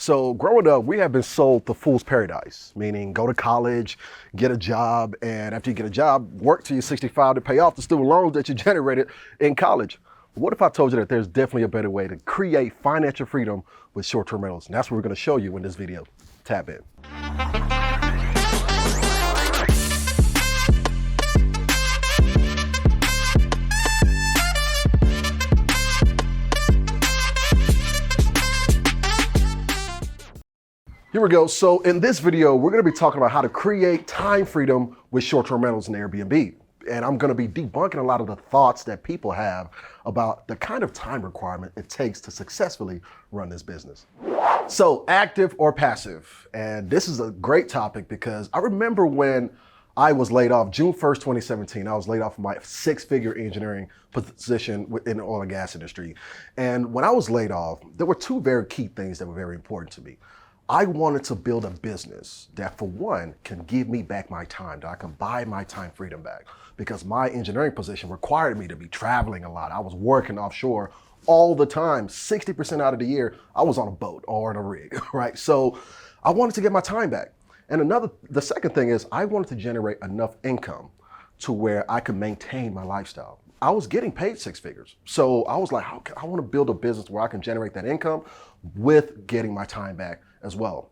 So growing up, we have been sold the fool's paradise, meaning go to college, get a job, and after you get a job, work till you're 65 to pay off the student loans that you generated in college. What if I told you that there's definitely a better way to create financial freedom with short-term rentals? And that's what we're going to show you in this video. Tap in. Here we go. So in this video, we're going to be talking about how to create time freedom with short-term rentals in Airbnb. And I'm going to be debunking a lot of the thoughts that people have about the kind of time requirement it takes to successfully run this business. So active or passive? And this is a great topic because I remember when I was laid off June 1st, 2017. I was laid off from my six-figure engineering position in the oil and gas industry. And when I was laid off, there were two very key things that were very important to me. I wanted to build a business that, for one, can give me back my time, that I can buy my time freedom back, because my engineering position required me to be traveling a lot. I was working offshore all the time. 60% out of the year, I was on a boat or in a rig, right? So I wanted to get my time back. And the second thing is I wanted to generate enough income to where I could maintain my lifestyle. I was getting paid six figures. So I was like, I want to build a business where I can generate that income with getting my time back as well.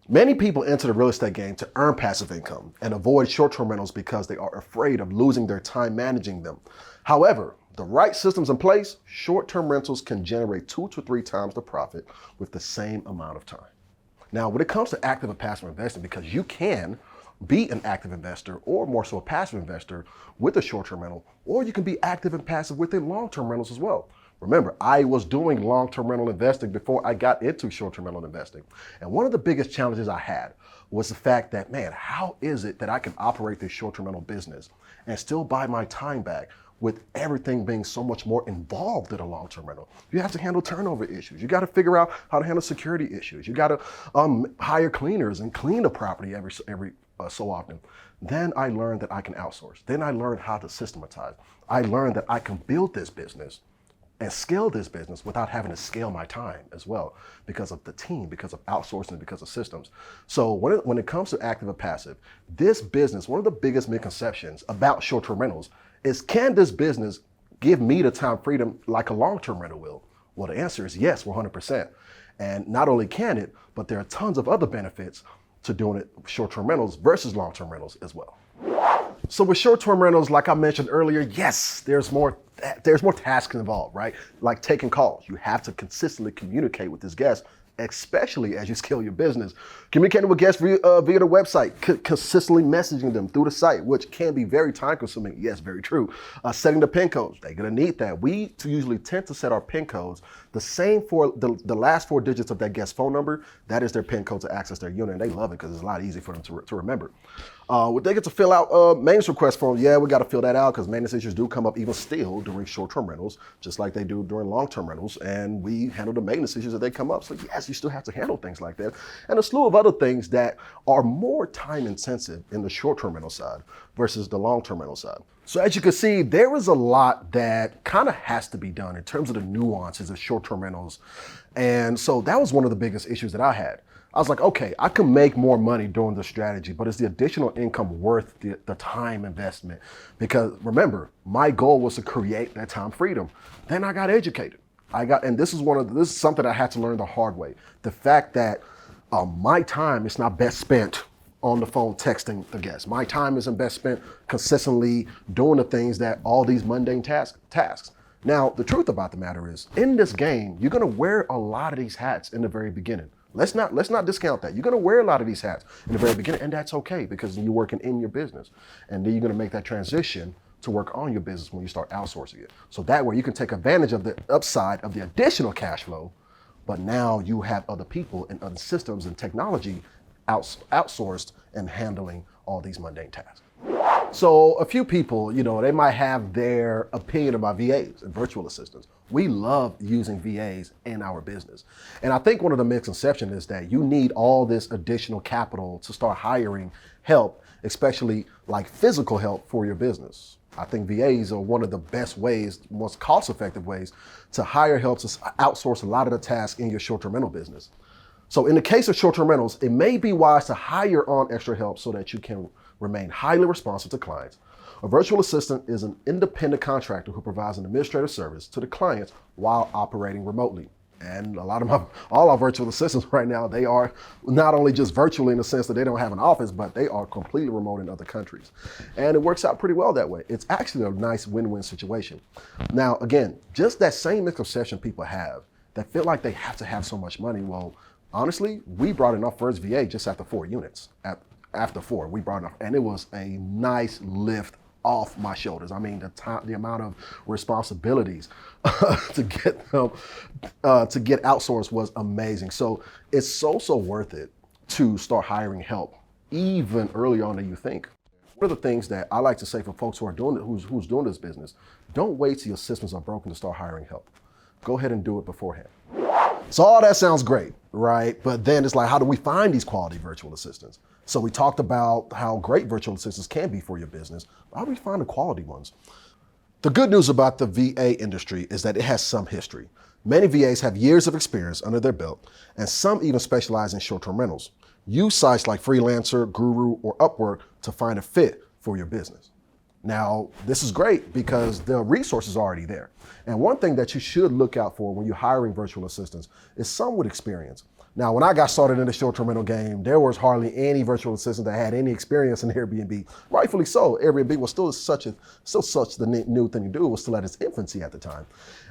Many people enter the real estate game to earn passive income and avoid short-term rentals because they are afraid of losing their time managing them. However, the right systems in place, short-term rentals can generate 2 to 3 times the profit with the same amount of time. Now, when it comes to active and passive investing, because you can be an active investor or more so a passive investor with a short-term rental, or you can be active and passive within long-term rentals as well. Remember, I was doing long-term rental investing before I got into short-term rental investing. And one of the biggest challenges I had was the fact that, man, how is it that I can operate this short-term rental business and still buy my time back with everything being so much more involved in a long-term rental? You have to handle turnover issues. You got to figure out how to handle security issues. You got to hire cleaners and clean the property every so often. Then I learned that I can outsource. Then I learned how to systematize. I learned that I can build this business and scale this business without having to scale my time as well, because of the team, because of outsourcing, because of systems. So when it comes to active and passive, this business, one of the biggest misconceptions about short-term rentals is, can this business give me the time freedom like a long-term rental will? Well, the answer is yes, 100%. And not only can it, but there are tons of other benefits to doing it short-term rentals versus long-term rentals as well. So with short-term rentals, like I mentioned earlier, yes, there's more tasks involved, right? Like taking calls. You have to consistently communicate with this guest, especially as you scale your business. Communicating with guests via the website, consistently messaging them through the site, which can be very time consuming. Yes, very true. Setting the PIN codes, they're gonna need that. We usually tend to set our PIN codes the same for the last 4 digits of that guest phone number. That is their PIN code to access their unit. And they love it because it's a lot easier for them to remember. They get to fill out maintenance request forms. Yeah, we got to fill that out because maintenance issues do come up even still during short-term rentals, just like they do during long-term rentals. And we handle the maintenance issues that they come up. So yes, you still have to handle things like that. And a slew of other things that are more time intensive in the short-term rental side versus the long-term rental side. So as you can see, there is a lot that kind of has to be done in terms of the nuances of short-term rentals. And so that was one of the biggest issues that I had. I was like, okay, I can make more money doing this strategy, but is the additional income worth the time investment? Because remember, my goal was to create that time freedom. Then I got educated. And this is something I had to learn the hard way. The fact that my time is not best spent on the phone texting the guests. My time isn't best spent consistently doing the things that all these mundane tasks. Now, the truth about the matter is, in this game, you're gonna wear a lot of these hats in the very beginning. Let's not discount that. You're gonna wear a lot of these hats in the very beginning, and that's okay because you're working in your business. And then you're gonna make that transition to work on your business when you start outsourcing it. So that way you can take advantage of the upside of the additional cash flow, but now you have other people and other systems and technology outsourced and handling all these mundane tasks. So a few people, they might have their opinion about VAs and virtual assistants. We love using VAs in our business. And I think one of the misconceptions is that you need all this additional capital to start hiring help, especially like physical help for your business. I think VAs are one of the best ways, most cost-effective ways to hire help to outsource a lot of the tasks in your short-term rental business. So in the case of short-term rentals, it may be wise to hire on extra help so that you can remain highly responsive to clients. A virtual assistant is an independent contractor who provides an administrative service to the clients while operating remotely. And all our virtual assistants right now, they are not only just virtually in the sense that they don't have an office, but they are completely remote in other countries. And it works out pretty well that way. It's actually a nice win-win situation. Now, again, just that same misconception people have that feel like they have to have so much money. Well, honestly, we brought in our first VA just after 4 units. After 4, we brought it up, and it was a nice lift off my shoulders. I mean, the amount of responsibilities to get outsourced was amazing. So it's so worth it to start hiring help even earlier on than you think. One of the things that I like to say for folks who are doing it, who's doing this business, don't wait till your systems are broken to start hiring help. Go ahead and do it beforehand. So all that sounds great, right? But then it's like, how do we find these quality virtual assistants? So we talked about how great virtual assistants can be for your business. How do we find the quality ones? The good news about the VA industry is that it has some history. Many VAs have years of experience under their belt, and some even specialize in short-term rentals. Use sites like Freelancer, Guru, or Upwork to find a fit for your business. Now, this is great because the resources are already there. And one thing that you should look out for when you're hiring virtual assistants is some with experience. Now, when I got started in the short-term rental game, there was hardly any virtual assistant that had any experience in Airbnb. Rightfully so. Airbnb was still such the new thing to do. It was still at its infancy at the time.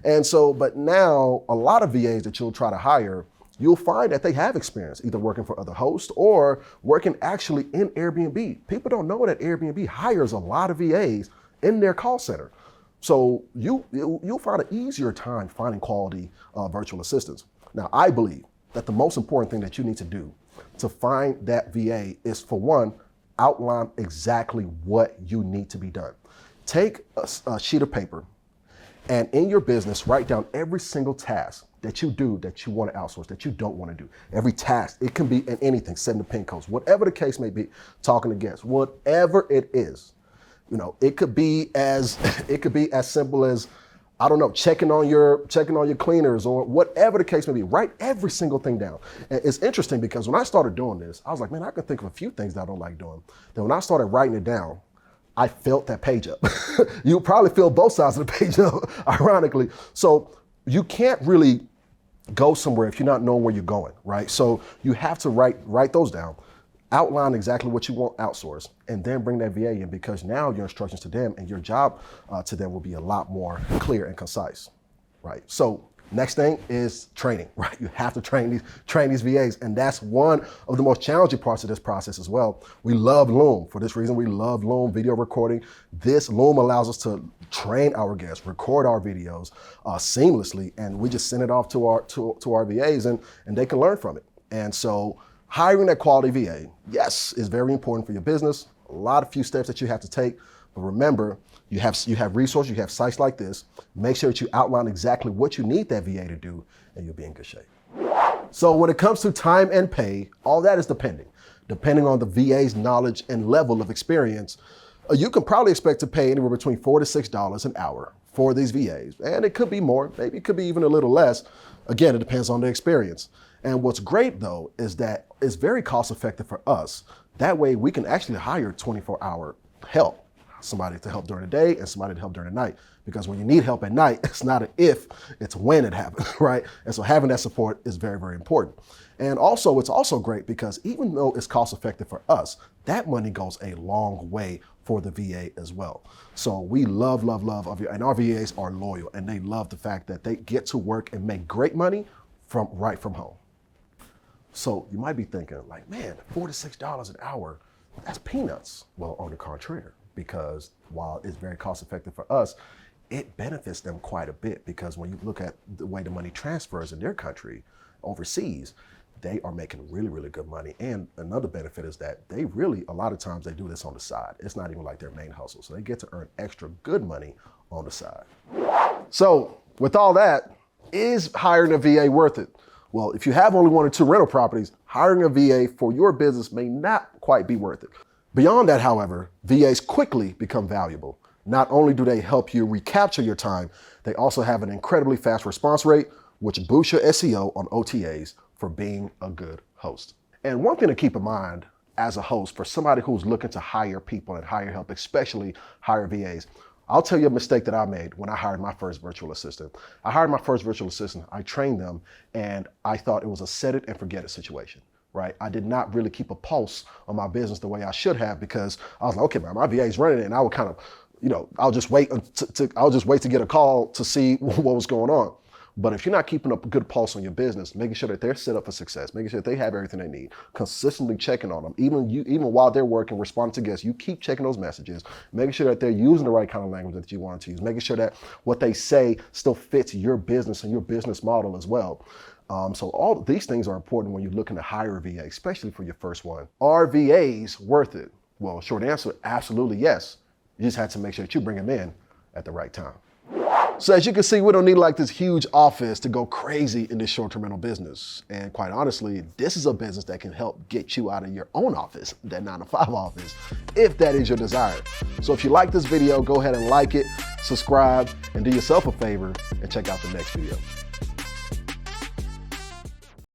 And so, but now a lot of VAs that you'll try to hire, you'll find that they have experience either working for other hosts or working actually in Airbnb. People don't know that Airbnb hires a lot of VAs in their call center. So you'll find an easier time finding quality virtual assistants. Now, I believe that the most important thing that you need to do to find that VA is, for one, outline exactly what you need to be done. Take a sheet of paper and in your business, write down every single task that you do that you want to outsource, that you don't want to do. Every task, it can be in anything, setting the pin codes, whatever the case may be, talking to guests, whatever it is. You know, it could be as simple as, I don't know, checking on your cleaners or whatever the case may be. Write every single thing down. And it's interesting because when I started doing this, I was like, man, I can think of a few things that I don't like doing. Then when I started writing it down, I felt that page up. You probably feel both sides of the page up, ironically. So you can't really go somewhere if you're not knowing where you're going, right? So you have to write those down, outline exactly what you want outsourced, and then bring that VA in, because now your instructions to them and your job to them will be a lot more clear and concise, right? So next thing is training, right? You have to train these VAs, and that's one of the most challenging parts of this process as well. We love Loom. For this reason, we love Loom video recording. This Loom allows us to train our guests, record our videos seamlessly, and we just send it off to our VAs, and they can learn from it. And so hiring that quality VA, yes, is very important for your business. A few steps that you have to take, but remember, you have resources, you have sites like this. Make sure that you outline exactly what you need that VA to do, and you'll be in good shape. So when it comes to time and pay, all that is depending on the VA's knowledge and level of experience. You can probably expect to pay anywhere between $4 to $6 an hour for these VAs. And it could be more, maybe it could be even a little less. Again, it depends on the experience. And what's great though, is that it's very cost effective for us. That way we can actually hire 24-hour help. Somebody to help during the day and somebody to help during the night. Because when you need help at night, it's not an if, it's when it happens, right? And so having that support is very, very important. And also, it's also great because even though it's cost effective for us, that money goes a long way for the VA as well. So we love, and our VAs are loyal, and they love the fact that they get to work and make great money right from home. So you might be thinking like, man, $4 to $6 an hour, that's peanuts. Well, on the contrary, because while it's very cost effective for us, it benefits them quite a bit, because when you look at the way the money transfers in their country overseas, they are making really, really good money. And another benefit is that they really, a lot of times they do this on the side. It's not even like their main hustle. So they get to earn extra good money on the side. So with all that, is hiring a VA worth it? Well, if you have only 1 or 2 rental properties, hiring a VA for your business may not quite be worth it. Beyond that, however, VAs quickly become valuable. Not only do they help you recapture your time, they also have an incredibly fast response rate, which boosts your SEO on OTAs for being a good host. And one thing to keep in mind as a host, for somebody who's looking to hire people and hire help, especially hire VAs, I'll tell you a mistake that I made when I hired my first virtual assistant. I hired my first virtual assistant, I trained them, and I thought it was a set it and forget it situation, right? I did not really keep a pulse on my business the way I should have, because I was like, okay, man, my VA's running it, and I would kind of, I'll just wait to get a call to see what was going on. But if you're not keeping up a good pulse on your business, making sure that they're set up for success, making sure that they have everything they need, consistently checking on them, even while they're working, responding to guests, you keep checking those messages, making sure that they're using the right kind of language that you want to use, making sure that what they say still fits your business and your business model as well. So all these things are important when you're looking to hire a VA, especially for your first one. Are VAs worth it? Well, short answer, absolutely yes. You just have to make sure that you bring them in at the right time. So as you can see, we don't need like this huge office to go crazy in this short-term rental business. And quite honestly, this is a business that can help get you out of your own office, that 9-to-5 office, if that is your desire. So if you like this video, go ahead and like it, subscribe, and do yourself a favor and check out the next video.